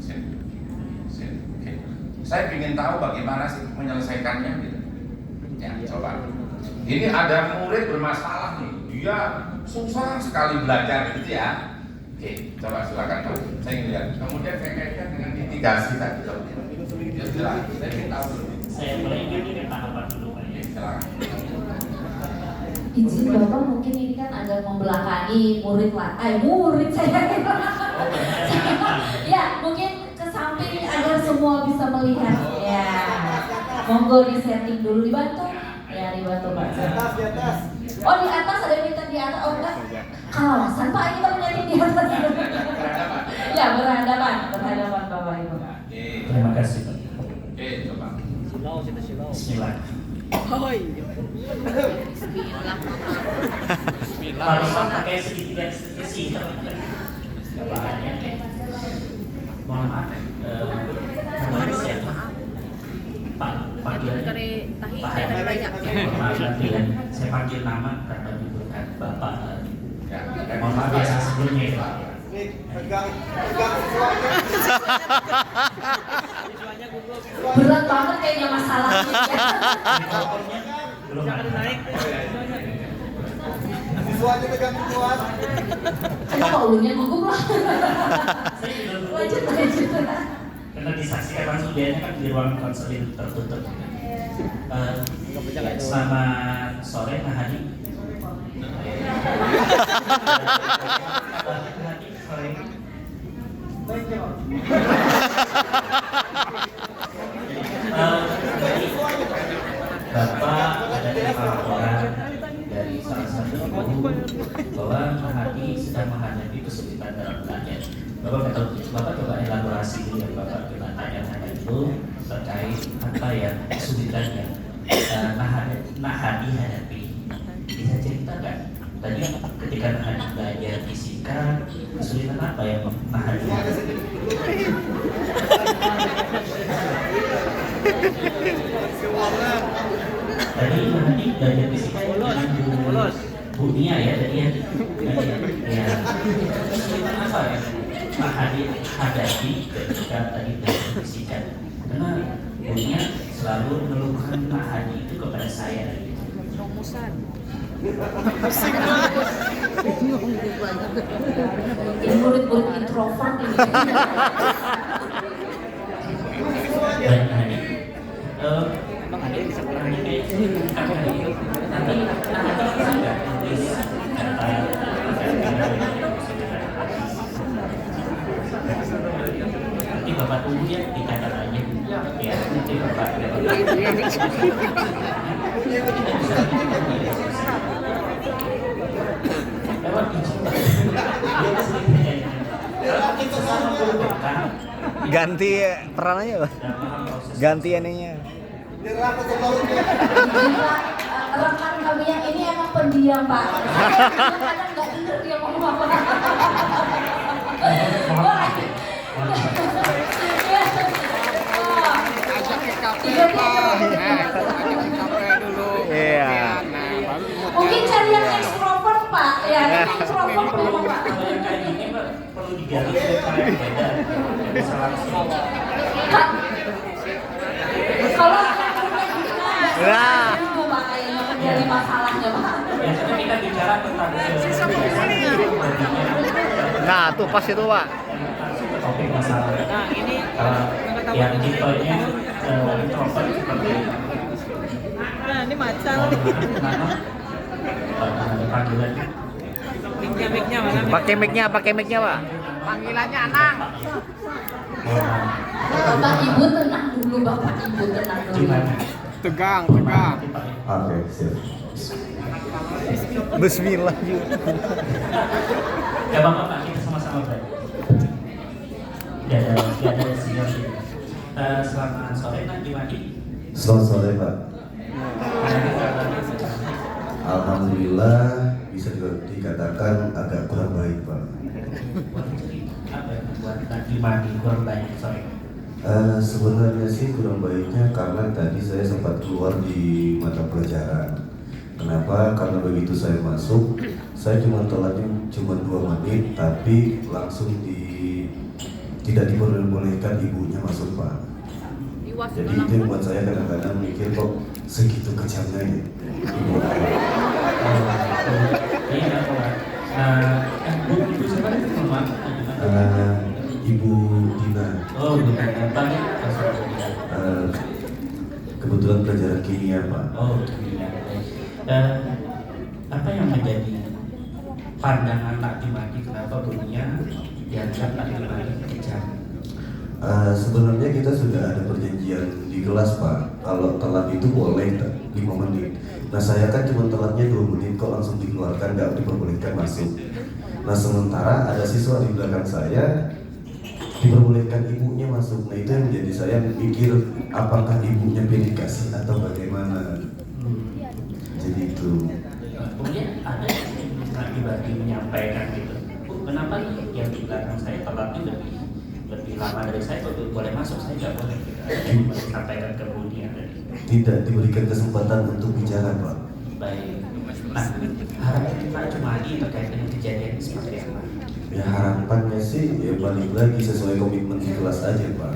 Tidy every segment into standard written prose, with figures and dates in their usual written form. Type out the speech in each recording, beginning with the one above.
Oke. Saya ingin tahu bagaimana sih menyelesaikannya gitu. Ya, coba. Ini ada murid bermasalah nih, dia susah sekali belajar gitu ya. Oke, coba silakan Pak. Saya ingin lihat. Kemudian saya kaitkan dengan mitigasi tadi. Ya, silakan. Saya ingin tahu dulu. Saya mulai ini tahapan dulu Pak. Silakan. Izin Bapak, mungkin ini kan agak membelakangi murid saya. Ya, mungkin ke samping agar semua bisa melihat. Ya, monggo di setting dulu, dibantu. Ya, dibantu Pak. Di atas. Oh, di atas ada yang minta di atas. Oh enggak, kawasan Pak, kita menjadi di atas. Ya, berhadapan Bapak Ibu. Terima kasih Pak. Oke, coba. Bismillah. Bismillah. Harus pakai segitiga sih. Bahannya. Mohon maaf. Nama siapa? Pak Fadil. Maaf nanti ya. Saya panggil nama karena dibutuhkan Bapak. Mohon maaf ya sebelumnya ya Pak. Pegang sesuatu. Berat banget kayaknya masalahnya. Belum naik. Siswanya pegang kuat. Kenapa ulunya gugup lah? Saya juga dulu. Lanjut. Karena disaksikan langsung dianya kan di ruang konseling tertutup. Selamat sore Nah Hadi. Sore. Bapak ada laporan dari salah satu guru bahwa Mahadi sedang menghadapi kesulitan dalam belajar. Bapak coba elaborasi dulu yang Bapak coba tanya-tanya dulu terkait apa yang kesulitan yang Mahadi hadapi. Bisa ceritakan tadi ketika Mahadi belajar fisika, kesulitan apa yang Mahadi hadapi? Tadi Mahadi belajar fisika dengan Bu Nia ya tadi ya. Ya. Kesulitan apa ya Mahadi hadapi ketika tadi belajar fisika? Karena Bu Nia selalu mengeluhkan Mahadi itu kepada saya. Ini murid-murid introvert ini. Dan Mahadi, emang ada yang bisa kurangin kayak nanti bisa nggak tulis kata nanti Bapak tunggu ya di katarannya ya nanti Bapak lewat Ganti peranannya Pak. Ganti ininya. Rekan kami yang ini emang pendiam Pak. Kadang nggak denger dia ngomong apa. Ajak ke kafe Pak. Ajak ke kafe dulu. Iya. Nah, baru Mungkin cari yang ekstrovert Pak. Ya, yang ekstrovert memang Pak. Kalau yang kayak gini Pak perlu digali cara yang beda bisa langsung Kalau yang punya Nah. itu Pak kayaknya menjadi masalahnya Pak. biasanya kita bicara tentang Nah, tuh pas itu Pak. topik masalah. Nah, ini Yang tipenya introvert seperti nah ini macan. panggilan Mic-nya mana? Pakai mic-nya Pak. Panggilannya Anang. Bapak Ibu tenang dulu, Bapak Ibu tenang dulu. gimana? Tegang. Oke, siap. Bismillah juga. Ya Bapak, kita sama-sama belajar. Gak ada senior. Selamat sore Nak Dimadi. Selamat sore Pak. Alhamdulillah bisa dikatakan agak kurang baik Pak. Apa yang membuat Nak Dimadi kurang baik sore? Sebenarnya sih kurang baiknya karena tadi saya sempat keluar di mata pelajaran. Kenapa? Karena begitu saya masuk, saya cuma telatnya cuma 2 menit, tapi langsung tidak diperbolehkan ibunya masuk Pak. Jadi itu yang buat saya kadang-kadang mikir kok segitu kejamnya ya ibu. Iya, Pak. Bu siapa itu nama? Ibu Dina. Oh, bukan banyak pasal dia. Kebetulan pelajaran kimia Pak. Oh, iya. Apa yang menjadi pandangan Nak Jumadi kenapa bunyinya dianggap Nak Jumadi kejam? Sebenarnya kita sudah ada perjanjian di kelas Pak. Kalau telat itu boleh 5 menit. Nah saya kan cuma telatnya 2 menit kok langsung dikeluarkan, nggak diperbolehkan masuk. Nah sementara ada siswa di belakang saya diperbolehkan ibunya masuk. Nah itu yang menjadi saya pikir apakah ibunya pilih kasih atau bagaimana. Jadi itu. Kemudian ada yang Nak Jumadi menyampaikan gitu, Bu, kenapa nih yang di belakang saya telatnya lebih lama dari saya, kalau boleh masuk saya nggak boleh sampaikan ke Bunia tadi. Tidak diberikan kesempatan untuk bicara Pak. Baik. Nah, harapan Pak Jumadi terkait dengan kejadian ini seperti apa? Ya harapannya sih ya balik lagi sesuai komitmen di kelas aja Pak.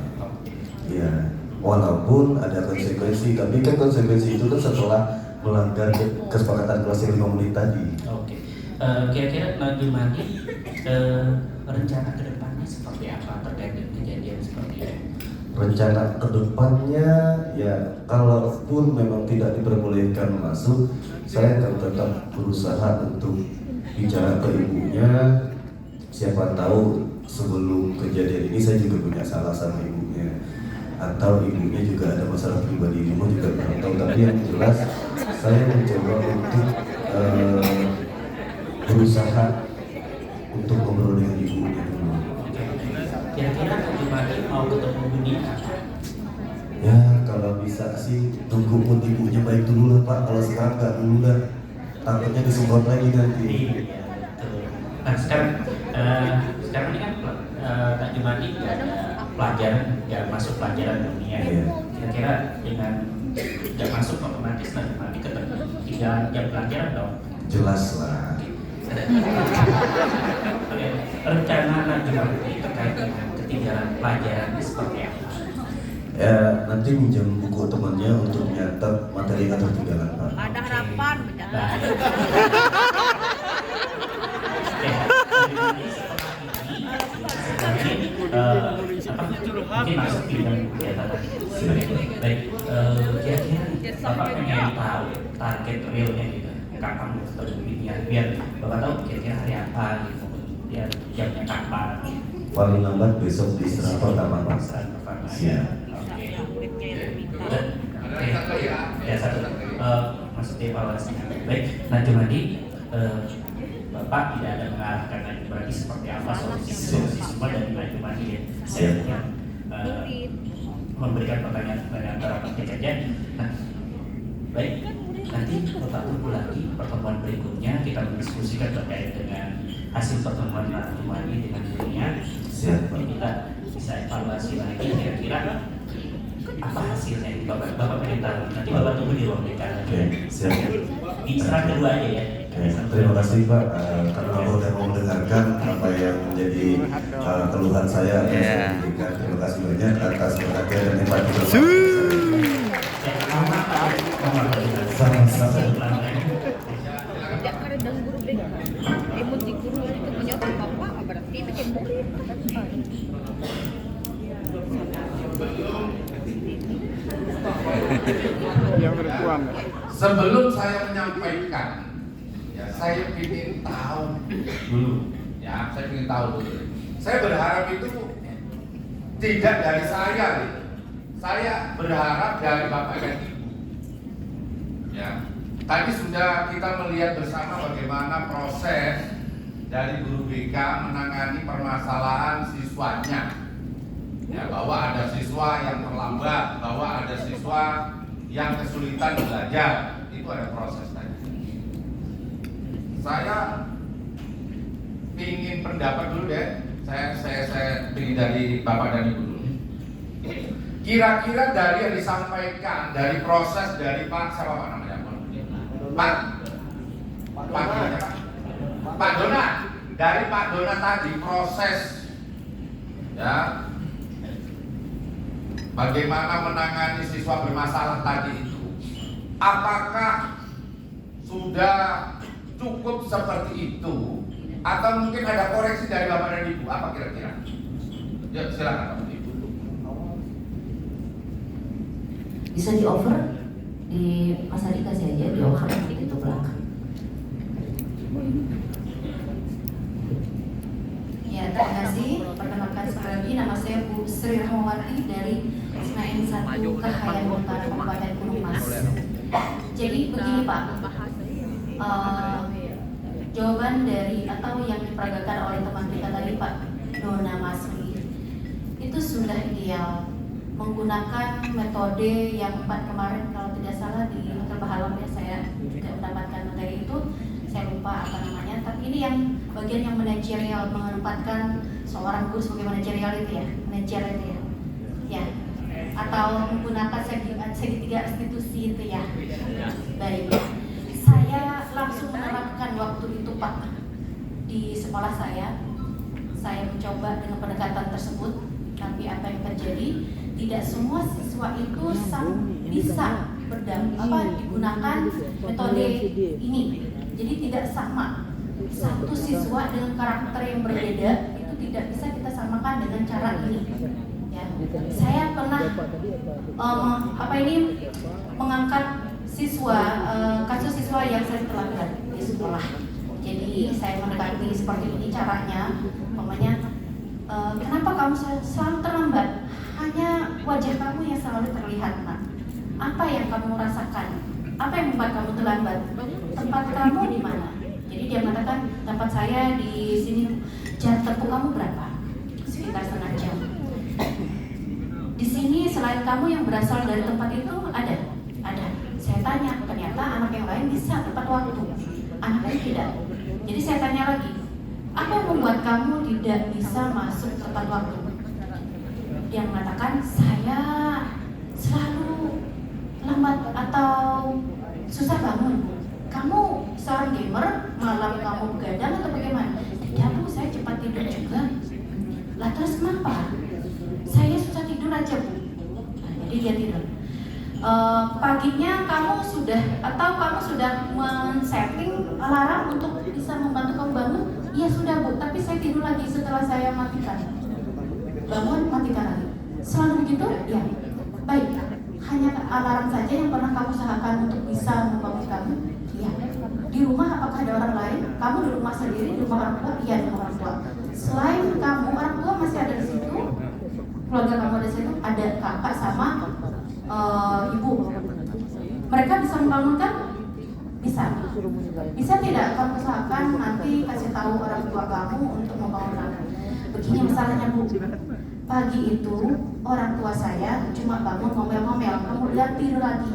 Ya walaupun ada konsekuensi, tapi kan konsekuensi itu kan setelah melanggar kesepakatan kelas yang 5 menit tadi. Oke. Kira-kira Nak Jumadi rencana ke depannya seperti apa terkait dengan kejadian seperti ini? Rencana kedepannya ya kalaupun memang tidak diperbolehkan masuk, saya akan tetap berusaha untuk bicara ke ibunya. Siapa tahu sebelum kejadian ini saya juga punya salah sama ibunya, atau ibunya juga ada masalah pribadi di rumah juga kurang tahu. Tapi yang jelas saya mencoba untuk berusaha untuk ngobrol dengan ibunya dulu. Kira-kira Nak Jumadi mau ketemu Bunia kapan? Ya kalau bisa sih tunggu mood ibunya baik dulu lah Pak. Kalau sekarang nggak dulu lah, takutnya disemprot lagi nanti. Iya, betul. Nah sekarang ini kan Nak Jumadi nggak ada pelajaran, nggak masuk pelajaran dunia. Iya. Kira-kira dengan nggak masuk otomatis Nak Jumadi ketemu tinggal jam pelajaran dong. Jelas lah. Oke, rencana Nak Jumadi terkait dengan ketinggalan pelajaran ini seperti apa? Ya nanti minjem buku temannya untuk nyatet materi yang ketinggalan Pak. Ada harapan mencatat. Mungkin masuk dengan kegiatan tadi. Baik, kira-kira Bapak pengen tahu target realnya gitu, kapan mau ketemu Bunia, biar Bapak tahu kira-kira hari apa gitu, biar jamnya kapan. Paling lambat besok di istirahat pertama Pak. Saat pertama. Siap. Ya satu masuk evaluasi. Baik, Nak Jumadi, Bapak tidak ada mengarahkan Nak Jumadi seperti apa solusi semua dari Nak Jumadi ya. Saya hanya memberikan pertanyaan terapan saja. Nah, baik, nanti Bapak tunggu lagi pertemuan berikutnya kita mendiskusikan terkait dengan hasil pertemuan Nak Jumadi dengan Bunia. Siap Pak. Kita bisa evaluasi lagi kira-kira apa hasilnya. Bapak pengen tahu, nanti Bapak tunggu di ruang dekan. Oke, siap. Di serang kedua aja ya. Terima kasih Pak karena Bapak sudah mau mendengarkan apa yang menjadi keluhan saya. Terima kasih banyak atas perhatian dan empati Bapak. Sama-sama. Sejak kadang guru dengan emosi guru itu menyokong bapak berarti bikin murid. Yang berpuan. Sebelum saya menyampaikan, ya saya ingin tahu dulu. Ya, saya ingin tahu dulu. Saya berharap itu tidak dari saya, gitu. Saya berharap dari Bapak dan Ibu. Ya, tadi sudah kita melihat bersama bagaimana proses dari guru BK menangani permasalahan siswanya. Ya, bahwa ada siswa yang terlambat, bahwa ada siswa yang kesulitan belajar, itu ada proses tadi. Saya ingin pendapat dulu deh. Saya ingin dari Bapak dan Ibu dulu. Kira-kira dari yang disampaikan dari proses dari Pak siapa Pak namanya? Pak Dona. Dari Pak Dona tadi proses Ya, bagaimana menangani siswa bermasalah tadi itu? Apakah sudah cukup seperti itu? Atau mungkin ada koreksi dari Bapak dan Ibu? Apa kira-kira? Ya, silakan Bapak Ibu. Bisa di over di Mas Adi kasih aja di over itu belakang. Ya, terima kasih. Perkenalkan sekali lagi, nama saya Bu Sri Rahmawati dari SNAN 1 Kahayan Utara Kabupaten Gunung Mas. Jadi begini Pak, jawaban dari atau yang diperagakan oleh teman kita tadi Pak Dona Masri itu sudah ideal, menggunakan metode yang 4 kemarin kalau tidak salah di Hotel Bahalam ya, saya juga mendapatkan materi itu, saya lupa apa namanya, tapi ini yang bagian yang manajerial, menempatkan seorang guru sebagai manajerial itu ya, manajer itu ya, atau menggunakan segitiga restitusi itu ya. Baik, saya langsung menerapkan waktu itu Pak di sekolah saya mencoba dengan pendekatan tersebut, tapi apa yang terjadi, tidak semua siswa itu bisa digunakan metode ini. Jadi tidak sama. Satu siswa dengan karakter yang berbeda itu tidak bisa kita samakan dengan cara ini. Ya. Saya pernah mengangkat siswa, kasus siswa yang saya telah di sekolah. Jadi saya mendekati seperti ini caranya, umpamanya, kenapa kamu selalu terlambat? Hanya wajah kamu yang selalu terlihat, Nak. Apa yang kamu rasakan? Apa yang membuat kamu terlambat? Tempat kamu di mana? Jadi dia mengatakan, tempat saya di sini. Jarak tempuh kamu berapa? Sekitar setengah jam. Di sini selain kamu yang berasal dari tempat itu ada. Saya tanya, ternyata anak yang lain bisa tepat waktu, anak lain tidak. Jadi saya tanya lagi, apa yang membuat kamu tidak bisa masuk tepat waktu? Dia mengatakan, saya selalu lambat atau susah bangun. Kamu seorang gamer, malam kamu begadang atau bagaimana? Tidak Bu, saya cepat tidur juga. Lah terus kenapa? Saya susah tidur aja Bu. Nah, jadi dia tidur. Paginya kamu sudah men-setting alarm untuk bisa membantu kamu bangun? Iya sudah Bu, tapi saya tidur lagi setelah saya matikan. Bangun, matikan lagi. Selalu begitu? Ya. Baik. Hanya alarm saja yang pernah kamu usahakan untuk bisa membangun kamu? Iya. Di rumah apakah ada orang lain? Kamu di rumah sendiri, di rumah orang tua? Iya, di rumah orang tua. Selain kamu, orang tua masih ada di situ? Keluarga kamu ada di situ? Ada kakak sama ibu. Mereka bisa membangunkan? Bisa. Bisa tidak kamu usahakan nanti kasih tahu orang tua kamu untuk membangunkan? Begini masalahnya Bu. Pagi itu orang tua saya cuma bangun ngomel-ngomel, kemudian tidur lagi.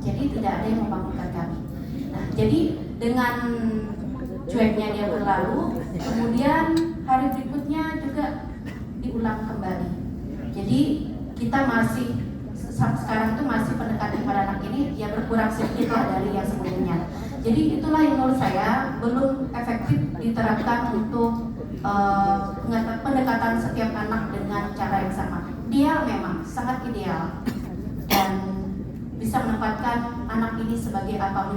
Jadi tidak ada yang membangunkan kami. Nah, jadi dengan cueknya dia berlalu, kemudian hari berikutnya juga diulang kembali. Jadi kita masih sekarang itu masih pendekatan pada anak ini ya berkurang sedikit lah dari yang sebelumnya. Jadi itulah yang menurut saya belum efektif diterapkan untuk pendekatan setiap anak dengan cara yang sama. Ideal memang sangat ideal dan bisa menempatkan anak ini sebagai apa,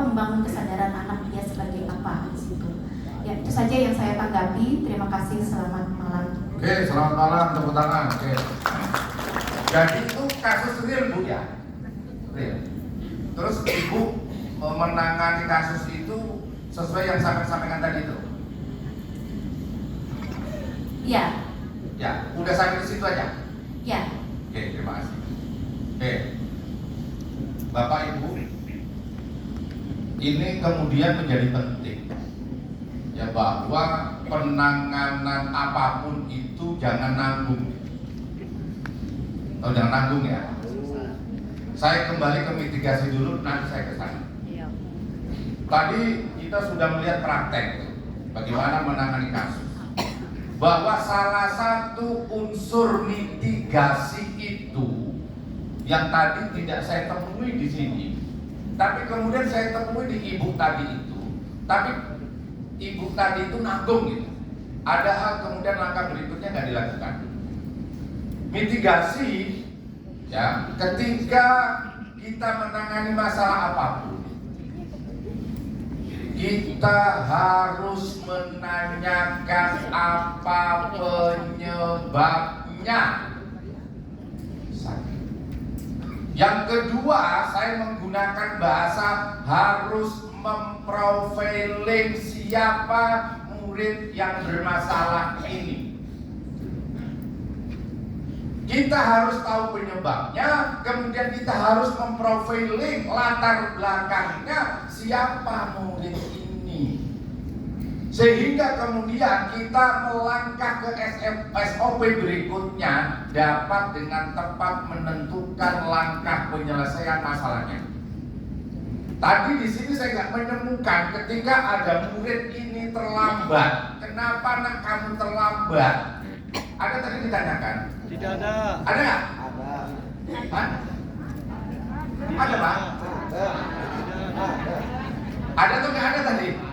membangun kesadaran anak dia sebagai apa di situ. Ya itu saja yang saya tanggapi. Terima kasih. Selamat malam. Oke, selamat malam, tepuk tangan. Oke. Jadi itu kasus real Bu ya? Real. Terus Ibu menangani kasus itu sesuai yang saya sampaikan tadi itu? Ya. Ya, udah sampai ke situ aja? Ya. Oke, terima kasih. Oke. Bapak Ibu, ini kemudian menjadi penting ya bahwa penanganan apapun itu jangan nanggung. Oh, jangan nanggung ya. Saya kembali ke mitigasi dulu, nanti saya ke sana. Tadi kita sudah melihat praktek bagaimana menangani kasus. Bahwa salah satu unsur mitigasi itu yang tadi tidak saya temui di sini, tapi kemudian saya temui di ibu tadi itu. Tapi ibu tadi itu nanggung gitu. ada hal kemudian langkah berikutnya nggak dilakukan. Mitigasi, ya, ketika kita menangani masalah apapun, kita harus menanyakan apa penyebabnya. Yang kedua, saya menggunakan bahasa harus memprofiling siapa murid yang bermasalah ini. Kita harus tahu penyebabnya, kemudian kita harus memprofiling latar belakangnya siapa murid ini. Sehingga kemudian kita melangkah ke SOP berikutnya dapat dengan tepat menentukan langkah penyelesaian masalahnya. Tadi di sini saya nggak menemukan ketika ada murid ini terlambat. Kenapa nak kamu terlambat? Ada tadi ditanyakan? Tidak ada. Ada nggak? Ada. Hah? Ada Pak? Ada. Ada atau nggak ada tadi?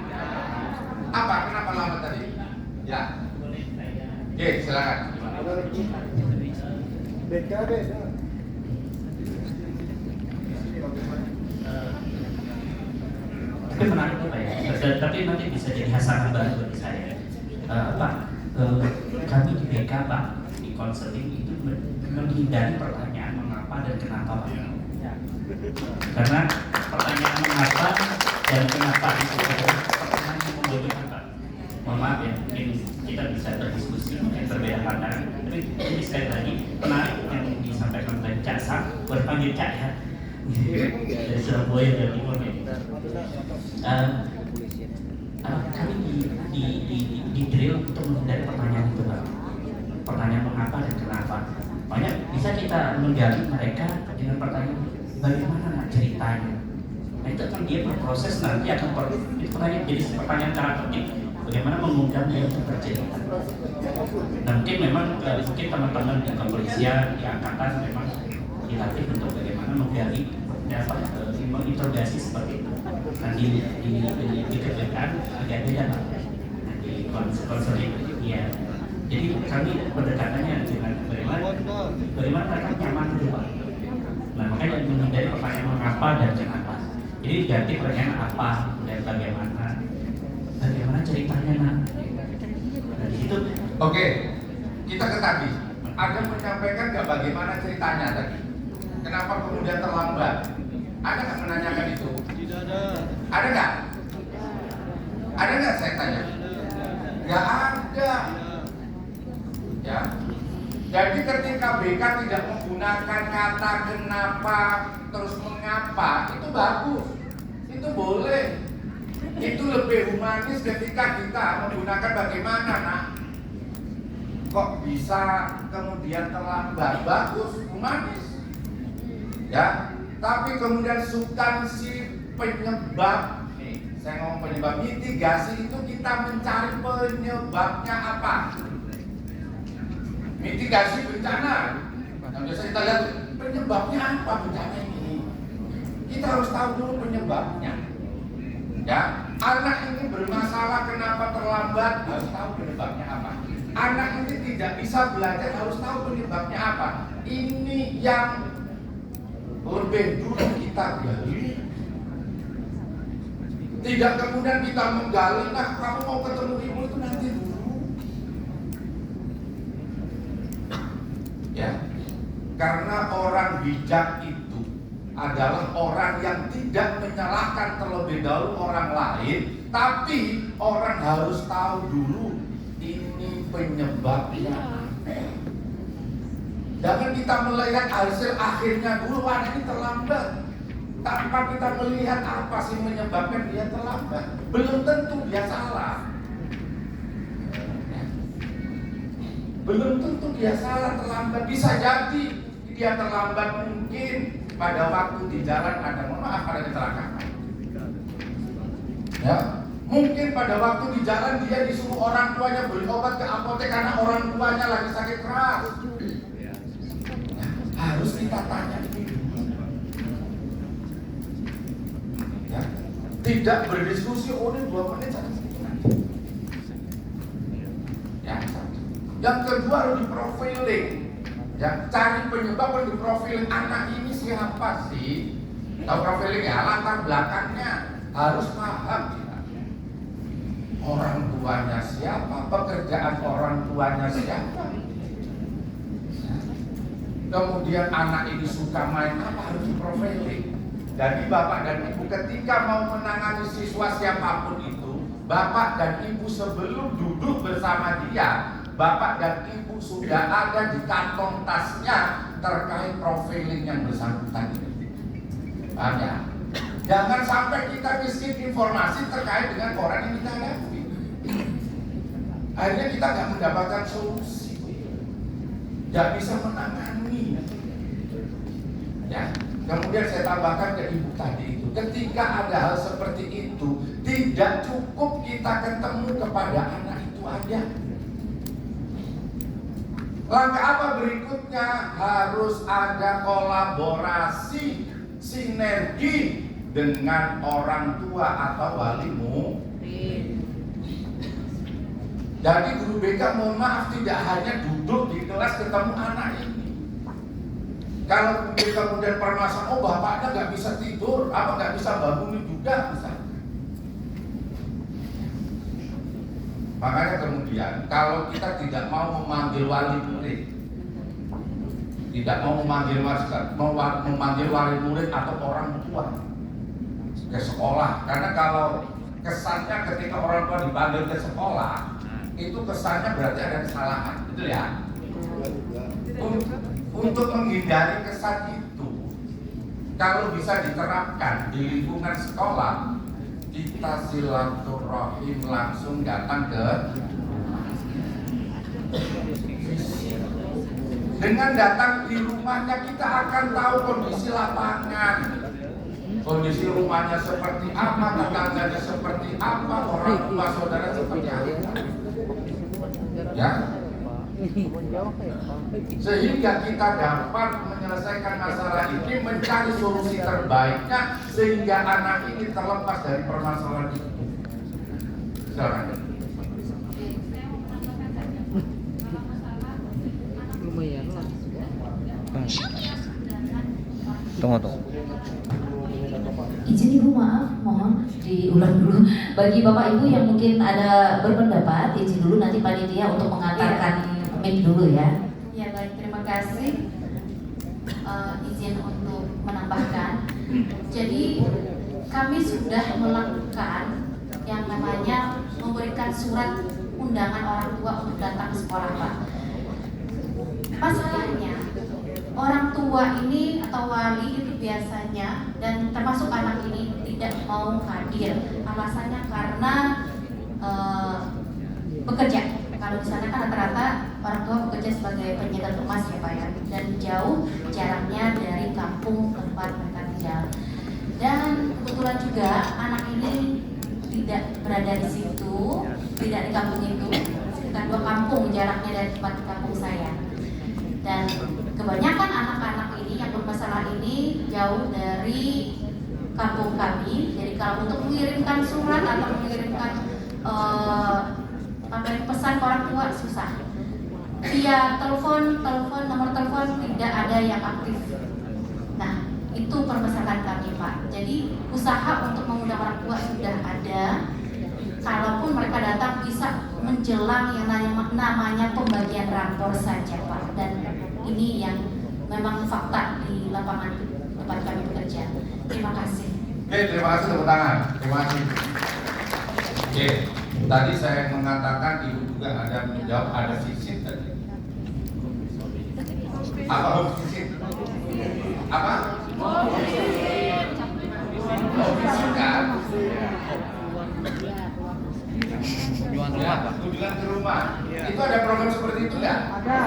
Apa? Kenapa lambat tadi? Ya. Oke, silakan. Beda. Tapi menarik Pak ya. Tapi nanti bisa jadi hasanah baru bagi saya. Kami di BK Pak, di konseling itu menghindari pertanyaan mengapa dan kenapa Pak. Karena pertanyaan mengapa dan kenapa itu pertanyaan yang membodohkan Pak. Mohon maaf ya, mungkin kita bisa berdiskusi mungkin berbeda pandangan. Tapi ini sekali lagi menarik yang disampaikan oleh Cak Sam, berpanggil Cak ya. Dari Surabaya dan Timur ya. Kami di drill untuk menghindari pertanyaan itu Pak. Pertanyaan mengapa dan kenapa. Banyak bisa kita menggali mereka dengan pertanyaan bagaimana ceritanya. Nah itu kan dia berproses nanti akan itu pertanyaan jadi pertanyaan cara penting. Bagaimana mengundang dia untuk bercerita. Nah mungkin memang mungkin teman-teman di kepolisian, di angkatan memang dilatih untuk bagaimana menggali menginterogasi seperti itu. Nah di kerjaan agak beda Pak. Nah, di konseling ya. Jadi kami pendekatannya dengan bagaimana mereka nyaman dulu Pak. Nah makanya menghindari pertanyaan mengapa dan kenapa. Jadi ganti pertanyaan apa dan bagaimana ceritanya nanti. Nah di situ. Oke, kita ke tadi. Ada menyampaikan nggak bagaimana ceritanya tadi? Kenapa kemudian terlambat? Ada nggak menanyakan itu? Tidak ada. Ada nggak? Ada nggak saya tanya? Nggak ada. Ya. Jadi ketika BK tidak menggunakan kata kenapa terus mengapa, itu bagus. Itu boleh. Itu lebih humanis ketika kita menggunakan bagaimana nak. Kok bisa kemudian terlambat? Bagus, humanis. Ya, tapi kemudian substansi penyebab, nih, saya ngomong penyebab, mitigasi itu kita mencari penyebabnya apa? Mitigasi bencana. Nah, biasa kita lihat penyebabnya apa bencana ini. Kita harus tahu dulu penyebabnya. Ya, anak ini bermasalah kenapa terlambat, harus tahu penyebabnya apa. Anak ini tidak bisa belajar, harus tahu penyebabnya apa. Ini yang lebih dulu kita gali. Tidak kemudian kita menggali, nah kamu mau ketemu ibu itu nanti dulu. Ya, karena orang bijak itu adalah orang yang tidak menyalahkan terlebih dahulu orang lain, tapi orang harus tahu dulu ini penyebabnya. Jangan kita melihat hasil akhirnya dulu, wah ini terlambat. Tanpa kita melihat apa sih menyebabkan dia terlambat. Belum tentu dia salah. Belum tentu dia salah terlambat. Bisa jadi dia terlambat mungkin pada waktu di jalan ada, mohon maaf, ada kecelakaan. Ya, mungkin pada waktu di jalan dia disuruh orang tuanya beli obat ke apotek karena orang tuanya lagi sakit keras. Harus kita tanya ini dulu. Ya, tidak berdiskusi, oh ini 2 menit saja. Yang kedua harus di profiling. Ya, cari penyebab harus di profiling. Anak ini siapa sih? Tahu profiling ya, latar belakangnya harus paham kita. Orang tuanya siapa? Pekerjaan orang tuanya siapa? Kemudian anak ini suka main apa, harus di profiling. Jadi bapak dan ibu ketika mau menangani siswa siapapun itu, bapak dan ibu sebelum duduk bersama dia, bapak dan ibu sudah ada di kantong tasnya terkait profiling yang bersangkutan ini. Paham ya? Jangan sampai kita miskin informasi terkait dengan orang yang kita hadapi. Akhirnya kita nggak mendapatkan solusi, nggak bisa menangani. Ya. Kemudian saya tambahkan ke ibu tadi itu, ketika ada hal seperti itu, tidak cukup kita ketemu kepada anak itu aja. Langkah apa berikutnya? Harus ada kolaborasi, sinergi dengan orang tua atau wali murid. Jadi guru BK mohon maaf tidak hanya duduk di kelas ketemu anak ini. Kalau kemudian permasalahan, oh bapaknya nggak bisa tidur, apa nggak bisa bangunin juga bisa. Makanya kemudian kalau kita tidak mau memanggil wali murid, tidak mau memanggil wali murid atau orang tua ke sekolah, karena kalau kesannya ketika orang tua dipanggil ke sekolah, itu kesannya berarti ada kesalahan, betul ya? Untuk menghindari kesan itu, kalau bisa diterapkan di lingkungan sekolah, kita silaturahim langsung datang ke dengan datang di rumahnya kita akan tahu kondisi lapangan, kondisi rumahnya seperti apa, tetangganya seperti apa, orang tua saudara seperti apa, ya. Sehingga kita dapat menyelesaikan masalah ini, mencari solusi terbaiknya sehingga anak ini terlepas dari permasalahan itu. Silakan. Lumayan lah. Tunggu. Izin Ibu, maaf, mohon diulang dulu. Bagi Bapak Ibu yang mungkin ada berpendapat, izin dulu nanti panitia untuk mengantarkan mic dulu ya. Ya baik, terima kasih. Izin untuk menambahkan. Jadi kami sudah melakukan yang namanya memberikan surat undangan orang tua untuk datang ke sekolah, Pak. Masalahnya orang tua ini atau wali itu biasanya dan termasuk anak ini tidak mau hadir. Alasannya karena bekerja. Kalau di sana kan rata-rata orang tua bekerja sebagai penjaga kemas ya Pak ya, dan jauh jaraknya dari kampung tempat mereka tinggal. Dan kebetulan juga anak ini tidak berada di situ, tidak di kampung itu, sekitar 2 kampung jaraknya dari tempat kampung saya. Dan kebanyakan anak-anak ini yang bermasalah ini jauh dari kampung kami. Jadi kalau untuk mengirimkan surat atau mengirimkan pesan ke orang tua susah. Via telepon, nomor telepon tidak ada yang aktif. Nah, itu permasalahan kami Pak. Jadi usaha untuk mengundang orang tua sudah ada. Kalaupun mereka datang bisa menjelang yang namanya pembagian rapor saja Pak. Dan ini yang memang fakta di lapangan tempat kami bekerja. Terima kasih. Oke, terima kasih, tepuk tangan. Terima kasih. Oke, tadi saya mengatakan ibu juga ada menjawab ada sisi tadi. Apa sisi? Apa? Sisi kan? Kunjungan ke rumah. Itu ada program seperti itu nggak? Ada.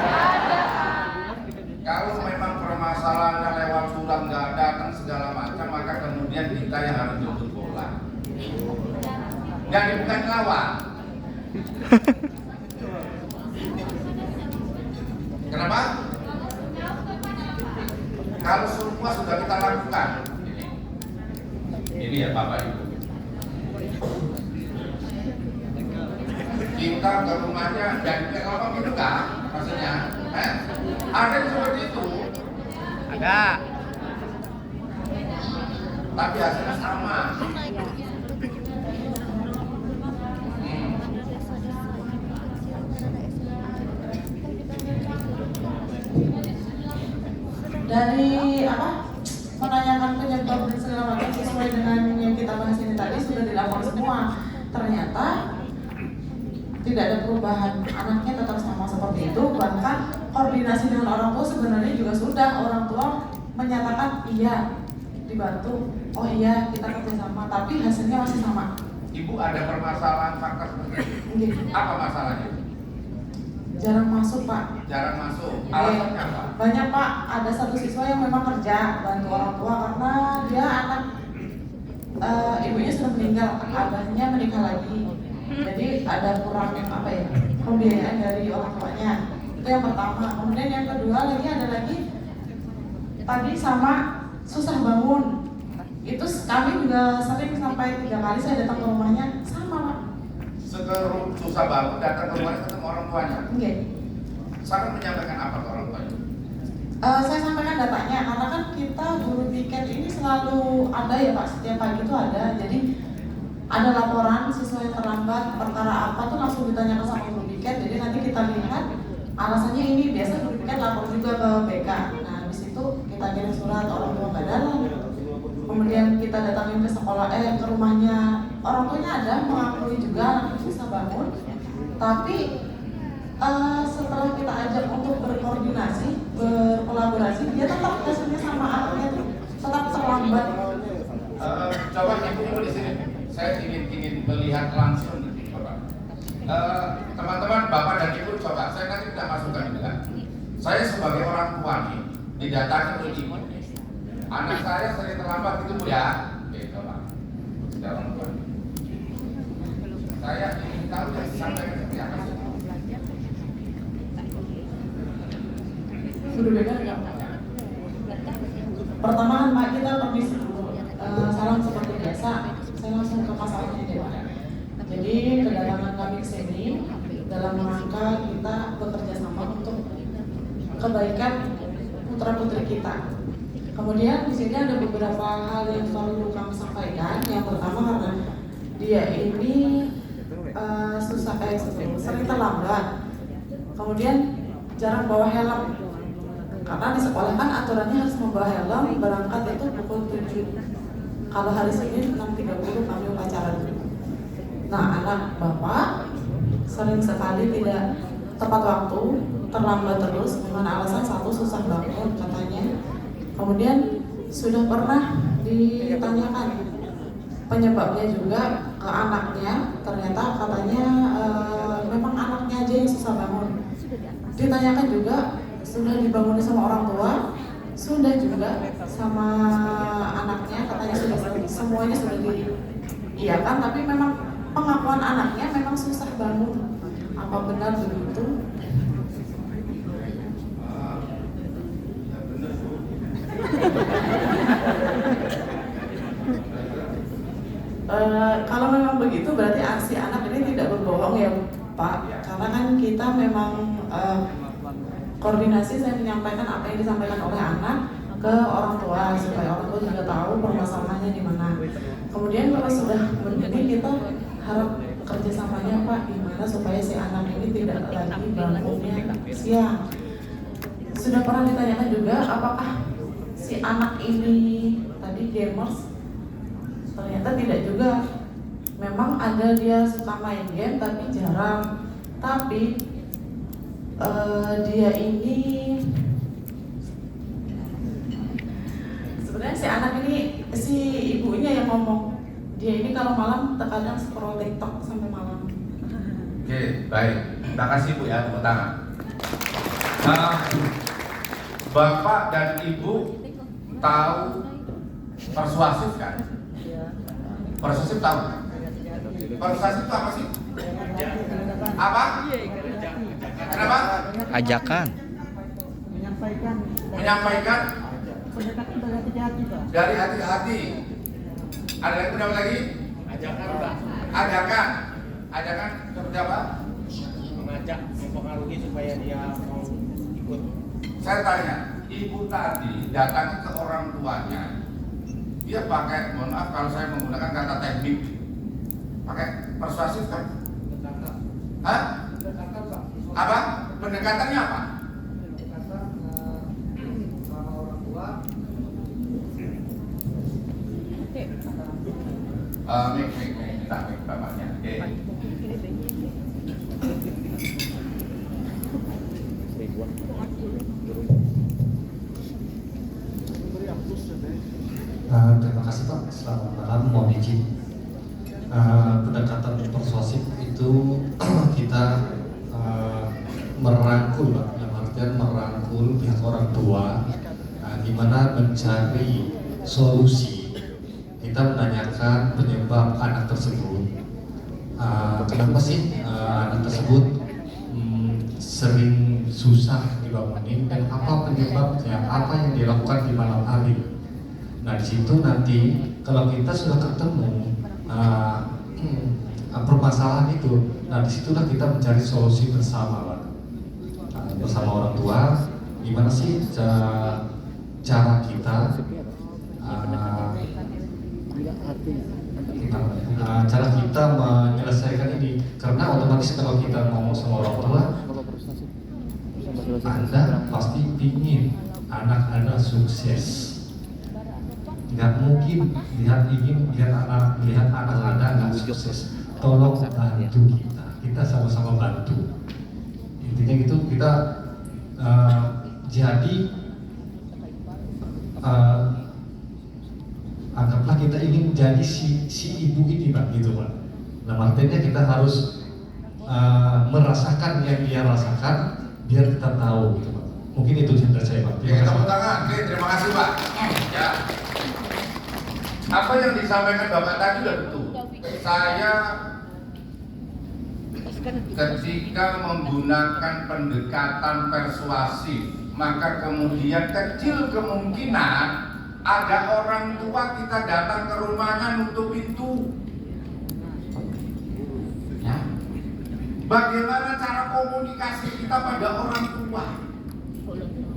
Kalau memang permasalahannya lewat surat nggak datang segala macam, maka kemudian kita yang harus jemput bola. Jadi bukan lawan. Kenapa? Kalau semua sudah kita lakukan, ini ya Bapak Ibu. kita ke rumahnya dan kayak apa gitu kan maksudnya? Ada yang seperti itu. Ada. Tapi hasilnya sama. Dari menanyakan penyebab dan segala macam sesuai dengan yang kita bahas ini tadi sudah dilapor semua. Ternyata tidak ada perubahan, anaknya tetap sama seperti itu. Bahkan koordinasi dengan orang tua sebenarnya juga sudah, orang tua menyatakan iya dibantu, oh iya kita kerjasama, tapi hasilnya masih sama. Ibu ada permasalahan faktor seperti itu. Apa masalahnya? Jarang masuk Pak. Jarang masuk. Alasannya apa? Banyak Pak, ada satu siswa yang memang kerja bantu orang tua karena dia anak ibunya sudah meninggal, abahnya menikah lagi. Jadi ada kurang pembiayaan dari orang tuanya. Itu yang pertama. Kemudian yang kedua ada lagi tadi sama susah bangun. Itu kami juga sering sampai 3 kali saya datang ke rumahnya sama Pak. Susah bangun datang ke rumahnya ketemu orang tuanya. Oke. Sangat menyampaikan apa ke orang tuanya? Saya sampaikan datanya karena kan kita guru piket ini selalu ada ya Pak, setiap pagi itu ada. Jadi ada laporan siswa yang terlambat perkara apa tuh langsung ditanyakan sama guru piket. Jadi nanti kita lihat alasannya ini, biasa guru piket lapor juga ke BK. Nah habis itu kita kirim surat orang tua nggak datang. Kemudian kita datangin ke sekolah, ke rumahnya orang tuanya ada mengakui juga anaknya bisa bangun. Tapi setelah kita ajak untuk berkoordinasi, berkolaborasi, dia tetap hasilnya sama, anaknya tuh tetap terlambat. Coba ibu di sini, saya ingin melihat langsung nih, Bapak. Teman-teman, Bapak dan Ibu coba, saya nanti tidak masukkan itu kan. Saya sebagai orang tua nih, didatangi oleh ibu. Anak saya sering terlambat gitu Bu ya. Oke, coba. Sudah orang tua. Saya ingin tahu yang disampaikan seperti apa sih. Sudah beda nggak? Pertama kan Pak, kita permisi dulu, salam seperti biasa. Saya langsung ke masalahnya deh Pak. Jadi kedatangan kami ke sini dalam rangka kita bekerja sama untuk kebaikan putra putri kita. Kemudian di sini ada beberapa hal yang selalu kami sampaikan. Yang pertama karena dia ini sering terlambat. Kemudian jarang bawa helm. Karena di sekolah kan aturannya harus membawa helm, berangkat itu pukul 7. Kalau hari Senin 6.30 kami upacara dulu. Nah anak bapak sering sekali tidak tepat waktu, terlambat terus dengan alasan satu susah bangun katanya. Kemudian sudah pernah ditanyakan penyebabnya juga ke anaknya, ternyata katanya memang anaknya aja yang susah bangun. Ditanyakan juga sudah dibangun sama orang tua, sudah juga sama anaknya, katanya sudah semuanya sudah diiyakan, tapi memang pengakuan anaknya memang susah bangun. Apa benar begitu? Kalau memang begitu berarti si anak ini tidak berbohong ya Pak, karena kan kita memang koordinasi, saya menyampaikan apa yang disampaikan oleh anak ke orang tua supaya orang tua juga tahu permasalahannya di mana. Kemudian kalau sudah begini kita harap kerjasamanya Pak, gimana supaya si anak ini tidak lagi bangunnya siang. Sudah pernah ditanyakan juga apakah si anak ini tadi gamers, ternyata tidak juga. Memang ada dia suka main game tapi jarang. Tapi dia ini sebenarnya si anak ini, si ibunya yang ngomong, dia ini kalau malam terkadang scroll TikTok sampai malam. Oke, baik. Terima kasih Bu ya, tepuk tangan. Bapak dan Ibu tahu persuasif kan? Persuasif tahu? Persuasif itu apa sih? Apa? Kenapa? Ajakan. Menyampaikan dari hati ke hati. Ada yang kenapa lagi? Ajakan, Pak. Ajakan seperti apa? mengajak, mempengaruhi supaya dia mau ikut. Saya tanya, ibu tadi datang ke orang tuanya, dia pakai, mohon maaf kalau saya menggunakan kata teknik, pakai persuasif kan? Hah? Apa? Pendekatannya apa? Sama orang tua. Minta bapaknya. Oke. Terima kasih Pak, selamat malam, mohon izin. Pendekatan persuasif itu kita merangkul, yang artian merangkul pihak orang tua, gimana mencari solusi. Kita menanyakan penyebab anak tersebut, kenapa sih anak tersebut sering susah dibangunin dan apa penyebabnya, apa yang dilakukan di malam hari. Nah di situ nanti kalau kita sudah ketemu permasalahan itu, nah disitulah kita mencari solusi bersama, Pak. Bersama orang tua, gimana sih cara kita cara kita menyelesaikan ini, karena otomatis kalau kita ngomong sama orang tua, Anda pasti ingin anak Anda sukses. Nggak mungkin lihat anak Anda nggak sukses. Tolong bantu kita sama-sama bantu. Intinya gitu, kita jadi anggaplah kita ingin menjadi si ibu ini, Pak, gitu, Pak. Nah, artinya kita harus merasakan yang dia rasakan biar kita tahu, gitu, Pak. Mungkin itu cerita saya, Pak. Oke, tepuk tangan. Oke, terima kasih, Pak. Ya. Apa yang disampaikan Bapak tadi sudah betul. Saya ketika menggunakan pendekatan persuasif, maka kemudian kecil kemungkinan ada orang tua kita datang ke rumahnya nutup pintu. Ya. Bagaimana cara komunikasi kita pada orang tua?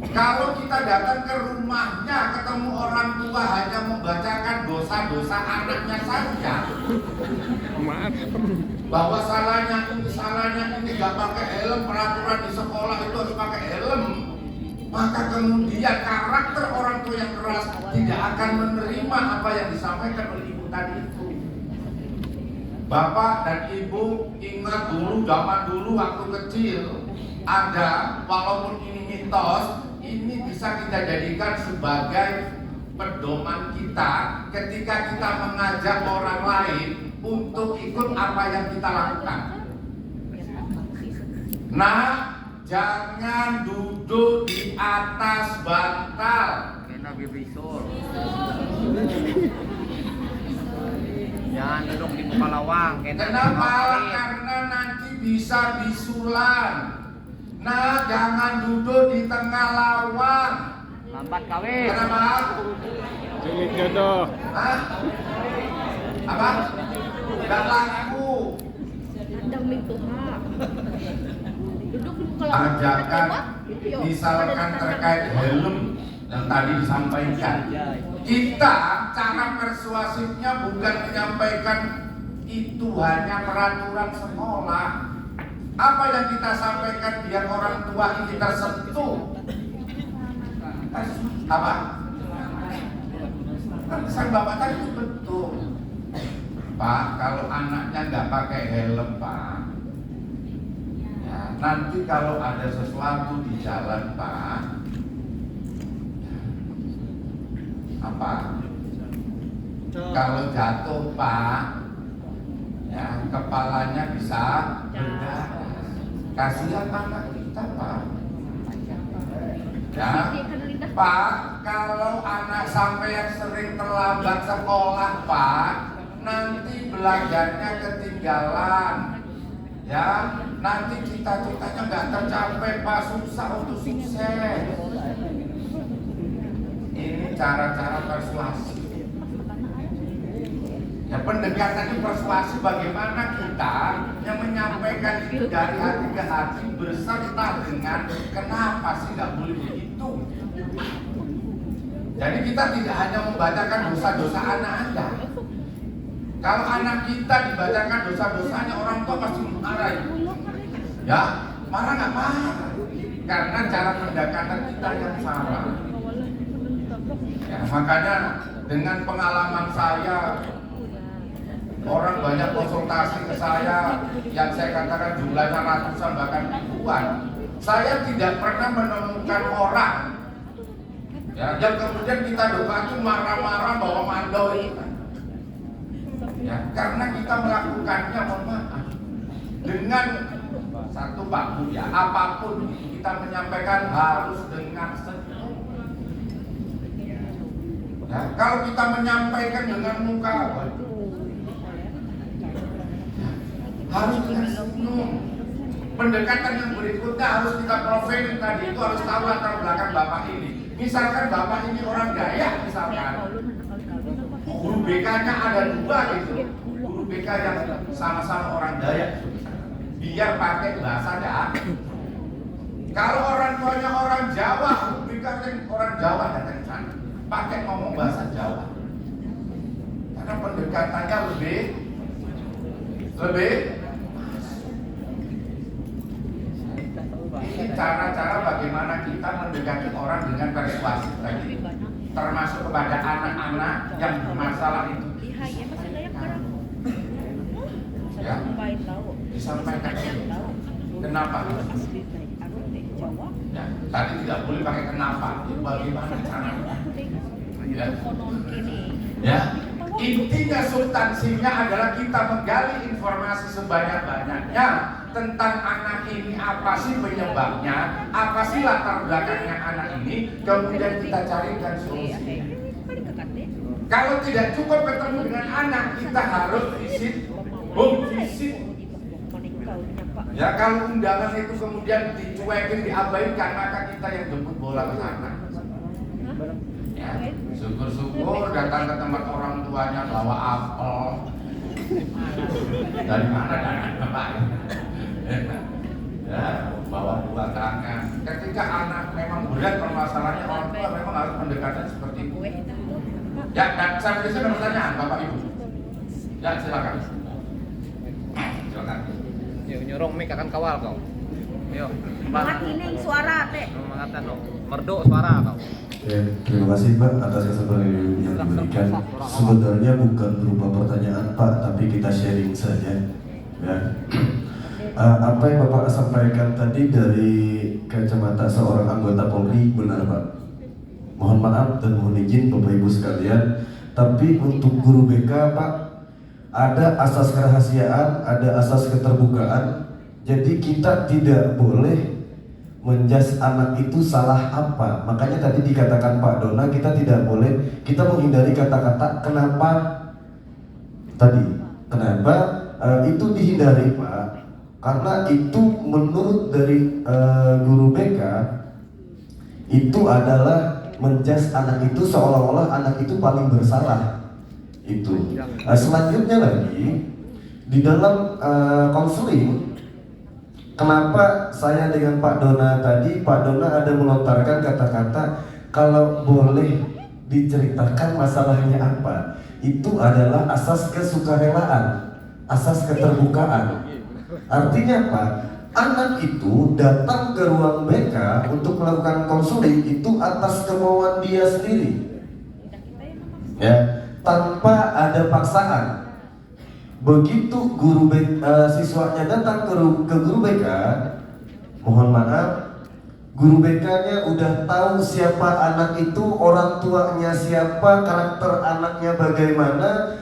Kalau kita datang ke rumahnya ketemu orang tua hanya membacakan dosa-dosa anaknya saja, bahwa salahnya ini nggak pakai helm, peraturan di sekolah itu harus pakai helm, maka kemudian karakter orang tua yang keras tidak akan menerima apa yang disampaikan oleh ibu tadi itu. Bapak dan ibu ingat dulu, zaman dulu waktu kecil ada, walaupun ini mitos, ini bisa kita jadikan sebagai pedoman kita ketika kita mengajak orang lain untuk ikut apa yang kita lakukan. Nah, jangan duduk di atas bantal. Jangan duduk di muka lawang. Kenapa? Karena nanti bisa bisulan. Nah, jangan duduk di tengah lawang. Lambat kawin. Kenapa? Cilik jodoh. Hah? Apa? Gak laku. Andang mintu hak. Duduk di muka Ajakan misalkan terkait helm yang tadi disampaikan. Kita cara persuasifnya bukan menyampaikan itu hanya peraturan sekolah. Apa yang kita sampaikan biar orang tua ini tersentuh? Apa? Pesan Bapak tadi itu betul. Pak, kalau anaknya nggak pakai helm, Pak, ya, nanti kalau ada sesuatu di jalan, Pak, apa? Kalau jatuh, Pak, ya kepalanya bisa berdarah. Kasihan anak kita, Pak. Ya, Pak, kalau anak sampai yang sering terlambat sekolah, Pak, nanti belajarnya ketinggalan. Ya, nanti cita-citanya nggak tercapai, Pak, susah untuk sukses. Ini cara-cara persuasi. Ya, pendekatan persuasi bagaimana kita yang menyampaikan itu dari hati ke hati beserta dengan kenapa sih nggak boleh begitu. Jadi kita tidak hanya membacakan dosa-dosa anak Anda. Kalau anak kita dibacakan dosa-dosanya, orang tua pasti marah. Ya, marah nggak marah, karena cara pendekatan kita yang salah. Ya, makanya dengan pengalaman saya, orang banyak konsultasi ke saya yang saya katakan jumlahnya ratusan bahkan ribuan. Saya tidak pernah menemukan orang ya, yang kemudian kita doa itu marah-marah bahwa mandor itu. Ya, karena kita melakukannya, mohon maaf, dengan satu Pak Bu ya, apapun kita menyampaikan harus dengan senyum. Ya, kalau kita menyampaikan dengan muka harus dengan senyum. Pendekatan yang berikutnya harus kita profil tadi itu harus tahu latar belakang bapak ini. Misalkan bapak ini orang Dayak misalkan, guru BK-nya ada 2 gitu, guru BK yang sama-sama orang Dayak, biar pakai bahasa Dayak. Kalau orang tuanya orang Jawa, guru BK yang orang Jawa datang ke sana, pakai ngomong bahasa Jawa, karena pendekatannya lebih ini cara-cara bagaimana kita mendekati orang dengan persuasif tadi, termasuk kepada anak-anak yang bermasalah itu. Ya, disampaikan. Kenapa? Ya, tadi tidak boleh pakai kenapa. Bagaimana caranya? Ya, intinya substansinya adalah kita menggali informasi sebanyak-banyaknya tentang anak ini, apa sih penyebabnya, apa sih latar belakangnya anak ini, kemudian kita carikan solusi. Kalau tidak cukup ketemu dengan anak, kita harus visit. Ya, kalau undangan itu kemudian dicuekin, diabaikan, maka kita yang jemput bola ke sana. Ya, syukur-syukur datang ke tempat orang tuanya bawa apel. Dari mana datang Bapak? Ya, bawa 2 tangan. Ketika anak memang berat permasalahannya, orang tua memang harus pendekatan seperti itu. Ya, dan saya ada pertanyaan Bapak Ibu. Ya, silakan. Silakan. Yuk nyorong mik akan kawal kau. Yuk. Makining suara teh. Mengatakan no. Merdu suara kau. Oke, terima kasih Pak atas kesempatan yang diberikan. Sebenarnya bukan berupa pertanyaan Pak, tapi kita sharing saja. Ya. Apa yang Bapak sampaikan tadi dari kacamata seorang anggota Polri benar Pak. Mohon maaf dan mohon izin Bapak Ibu sekalian, tapi untuk guru BK Pak, ada asas kerahasiaan, ada asas keterbukaan. Jadi kita tidak boleh menjas anak itu salah apa. Makanya tadi dikatakan Pak Dona, kita tidak boleh, kita menghindari kata-kata kenapa tadi. Kenapa itu dihindari Pak? Karena itu menurut dari guru BK itu adalah menjas anak itu seolah-olah anak itu paling bersalah. Itu. Selanjutnya lagi di dalam konseling, kenapa saya dengan Pak Dona tadi, Pak Dona ada melontarkan kata-kata kalau boleh diceritakan masalahnya apa. Itu adalah asas kesukarelaan, asas keterbukaan. Artinya apa? Anak itu datang ke ruang BK untuk melakukan konseling itu atas kemauan dia sendiri, ya, tanpa ada paksaan. Begitu guru siswanya datang ke guru BK, mohon maaf, guru BK-nya udah tahu siapa anak itu, orang tuanya siapa, karakter anaknya bagaimana,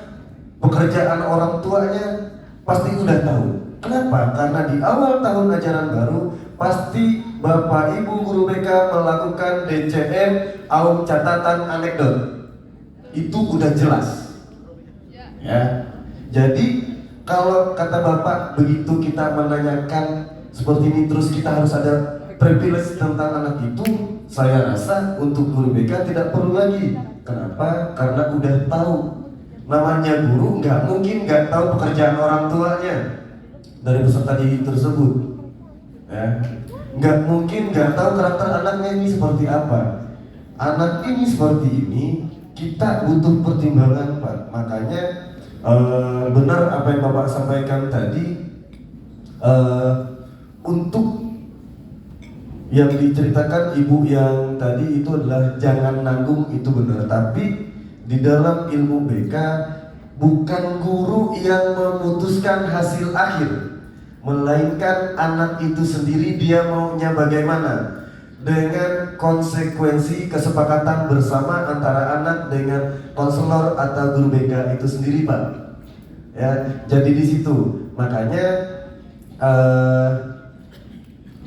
pekerjaan orang tuanya pasti udah tahu. Kenapa? Karena di awal tahun ajaran baru pasti Bapak Ibu guru BK melakukan DCM, aum catatan anekdot. Itu udah jelas. Ya. Jadi kalau kata Bapak begitu kita menanyakan seperti ini terus kita harus ada privilege tentang anak itu, saya rasa untuk guru BK tidak perlu lagi. Kenapa? Karena udah tahu namanya guru nggak mungkin nggak tahu pekerjaan orang tuanya dari peserta didik tersebut, ya. Nggak mungkin nggak tahu karakter anaknya ini seperti apa. Anak ini seperti ini, kita butuh pertimbangan, Pak. Makanya benar apa yang Bapak sampaikan tadi, untuk yang diceritakan ibu yang tadi itu adalah jangan nanggung, itu benar. Tapi di dalam ilmu BK bukan guru yang memutuskan hasil akhir, melainkan anak itu sendiri dia maunya bagaimana, dengan konsekuensi kesepakatan bersama antara anak dengan konselor atau guru BK itu sendiri, Pak. Ya, jadi di situ makanya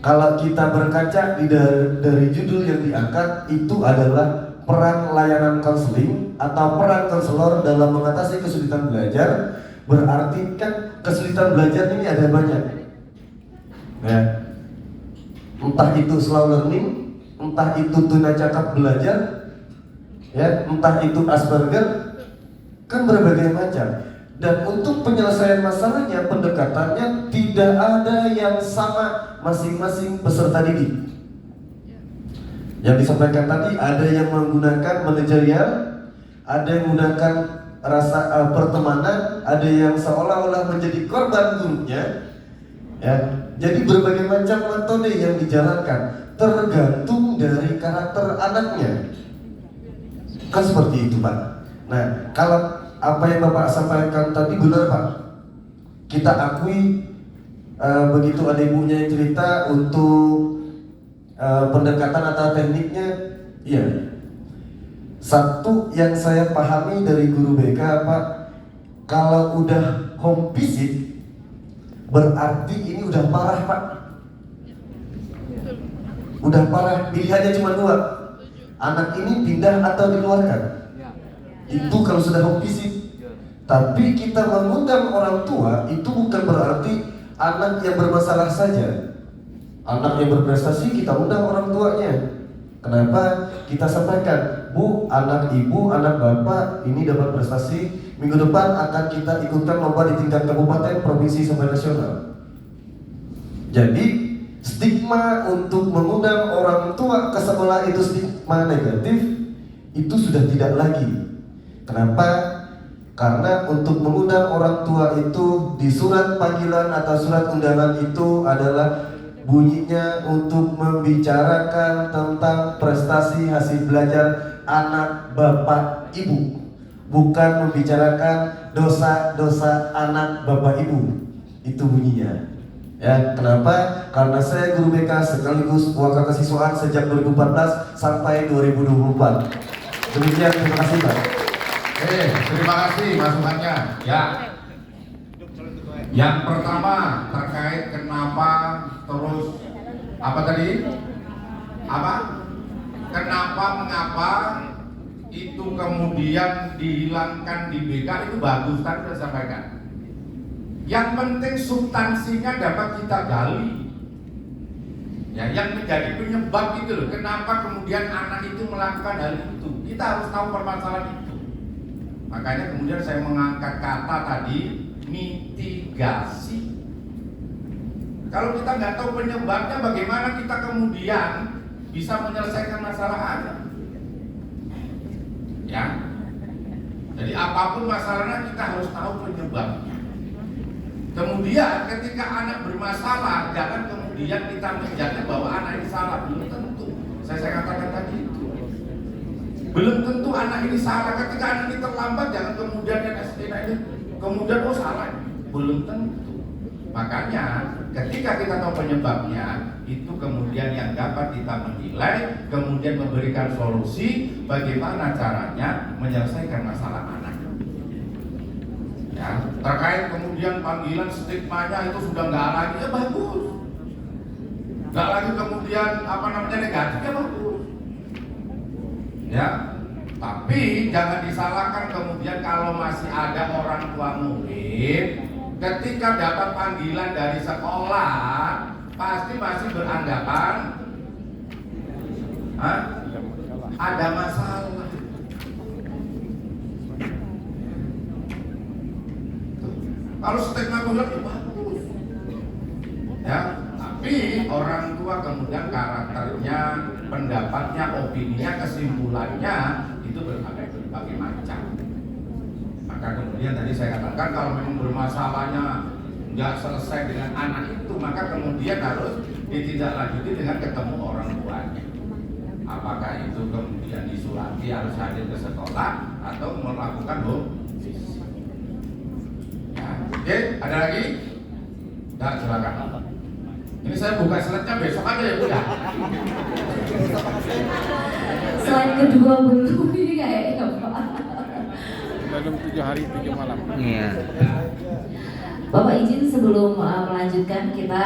kalau kita berkaca dari judul yang diangkat itu adalah peran layanan konseling atau peran konselor dalam mengatasi kesulitan belajar. Berarti kan kesulitan belajar ini ada banyak, ya. Entah itu slow learning, entah itu tunacakap belajar, ya, entah itu Asperger, kan berbagai macam. Dan untuk penyelesaian masalahnya, pendekatannya tidak ada yang sama masing-masing peserta didik. Yang disampaikan tadi ada yang menggunakan manajerial, ada yang menggunakan rasa pertemanan, ada yang seolah-olah menjadi korban gurunya, ya. Jadi berbagai macam metode yang dijalankan tergantung dari karakter anaknya. Kan seperti itu, Pak. Nah, kalau apa yang Bapak sampaikan tadi benar, Pak. Kita akui begitu ada ibunya yang cerita untuk pendekatan atau tekniknya, iya. Satu yang saya pahami dari guru BK, Pak, kalau udah home visit berarti ini udah parah, Pak. Udah parah, pilihannya cuma dua, anak ini pindah atau dikeluarkan. Itu kalau sudah home visit. Tapi kita mengundang orang tua itu bukan berarti anak yang bermasalah saja. Anak yang berprestasi kita undang orang tuanya. Kenapa? Kita sampaikan, Bu, anak ibu, anak bapak ini dapat prestasi, minggu depan akan kita ikutkan lomba di tingkat kabupaten, provinsi sampai nasional. Jadi stigma untuk mengundang orang tua ke sekolah itu stigma negatif, itu sudah tidak lagi. Kenapa? Karena untuk mengundang orang tua itu di surat panggilan atau surat undangan itu adalah bunyinya untuk membicarakan tentang prestasi hasil belajar anak bapak ibu, bukan membicarakan dosa-dosa anak bapak ibu. Itu bunyinya. Ya, kenapa? Karena saya guru BK sekaligus wakil kesiswaan sejak 2014 sampai 2024. Demikian, terima kasih, Pak. Terima kasih masukannya. Ya. Yang pertama terkait kenapa terus apa tadi? Apa? Kenapa mengapa itu kemudian dihilangkan di BK itu bagus, kan sudah sampaikan. Yang penting substansinya dapat kita gali. Ya, yang menjadi penyebab itu loh, kenapa kemudian anak itu melakukan hal itu. Kita harus tahu permasalahan itu. Makanya kemudian saya mengangkat kata tadi mitigasi. Kalau kita nggak tahu penyebabnya, bagaimana kita kemudian bisa menyelesaikan masalah anak? Ya, jadi apapun masalahnya kita harus tahu penyebabnya. Kemudian ketika anak bermasalah, jangan kemudian kita menjaga bahwa anak ini salah. Belum tentu. Saya katakan tadi itu. Belum tentu anak ini salah. Ketika anak ini terlambat, jangan kemudian yang SDN ini kemudian salah. Belum tentu. Makanya ketika kita tahu penyebabnya, itu kemudian yang dapat kita menilai, kemudian memberikan solusi bagaimana caranya menyelesaikan masalah anak. Ya, terkait kemudian panggilan stigmanya itu sudah nggak lagi, ya bagus. Nggak lagi kemudian apa namanya negatif, ya bagus. Ya, tapi jangan disalahkan kemudian kalau masih ada orang tua murid ketika dapat panggilan dari sekolah pasti masih beranggapan ada masalah. Kalau stigma itu ya bagus. Ya, tapi orang tua kemudian karakternya, pendapatnya, opininya, kesimpulannya itu berbagai macam. Maka kemudian tadi saya katakan kalau memang bermasalahnya nggak selesai dengan anak itu, maka kemudian harus ditindaklanjuti dengan ketemu orang tuanya. Apakah itu kemudian disulati harus hadir ke sekolah atau melakukan visi. Ya, oke, ada lagi? Nah, silakan. Ini saya buka slide-nya besok aja ya Bu ya. Slide kedua belum ini kayaknya Pak. Dalam 7 hari 7 malam. Iya. Bapak izin sebelum melanjutkan kita